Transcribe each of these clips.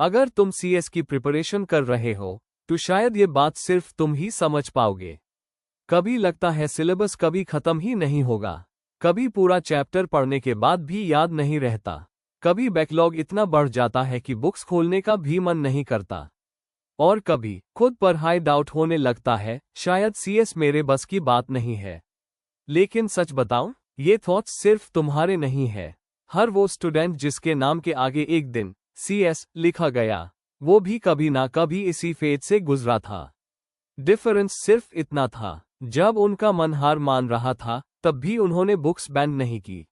अगर तुम सीएस की प्रिपरेशन कर रहे हो तो शायद ये बात सिर्फ तुम ही समझ पाओगे। कभी लगता है सिलेबस कभी खत्म ही नहीं होगा, कभी पूरा चैप्टर पढ़ने के बाद भी याद नहीं रहता, कभी बैकलॉग इतना बढ़ जाता है कि बुक्स खोलने का भी मन नहीं करता, और कभी खुद पर हाई डाउट होने लगता है शायद सीएस मेरे बस की बात नहीं है। लेकिन सच बताऊं, ये थॉट्स सिर्फ तुम्हारे नहीं है। हर वो स्टूडेंट जिसके नाम के आगे एक दिन सीएस लिखा गया, वो भी कभी ना कभी इसी फेज से गुजरा था। डिफरेंस सिर्फ इतना था, जब उनका मन हार मान रहा था तब भी उन्होंने बुक्स बैन नहीं की।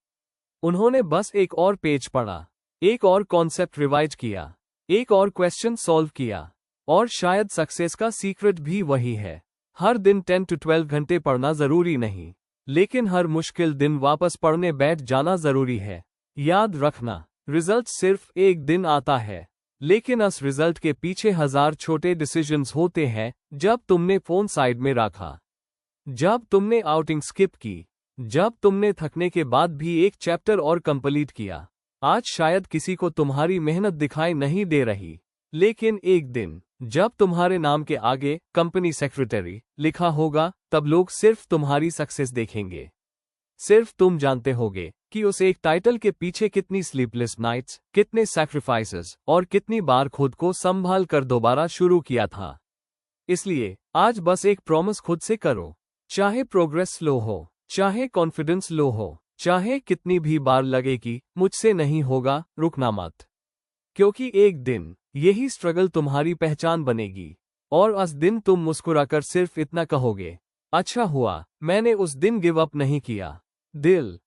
उन्होंने बस एक और पेज पढ़ा, एक और कॉन्सेप्ट रिवाइज किया, एक और क्वेश्चन सॉल्व किया। और शायद सक्सेस का सीक्रेट भी वही है। हर दिन 10 to 12 घंटे पढ़ना जरूरी नहीं, लेकिन हर मुश्किल दिन वापस पढ़ने बैठ जाना जरूरी है। याद रखना, रिजल्ट सिर्फ एक दिन आता है, लेकिन उस रिजल्ट के पीछे 1000 छोटे डिसीजंस होते हैं। जब तुमने फोन साइड में रखा, जब तुमने आउटिंग स्किप की, जब तुमने थकने के बाद भी एक चैप्टर और कंप्लीट किया। आज शायद किसी को तुम्हारी मेहनत दिखाई नहीं दे रही, लेकिन एक दिन जब तुम्हारे नाम के आगे कंपनी सेक्रेटरी लिखा होगा, तब लोग सिर्फ तुम्हारी सक्सेस देखेंगे। सिर्फ तुम जानते होगे कि उस एक टाइटल के पीछे कितनी स्लीपलेस नाइट्स, कितने सैक्रिफाइसेस और कितनी बार खुद को संभाल कर दोबारा शुरू किया था। इसलिए आज बस एक प्रॉमिस खुद से करो, चाहे प्रोग्रेस स्लो हो, चाहे कॉन्फिडेंस लो हो, चाहे कितनी भी बार लगे कि मुझसे नहीं होगा, रुकना मत। क्योंकि एक दिन यही स्ट्रगल तुम्हारी पहचान बनेगी, और उस दिन तुम मुस्कुराकर सिर्फ इतना कहोगे, अच्छा हुआ मैंने उस दिन गिव अप नहीं किया। दिल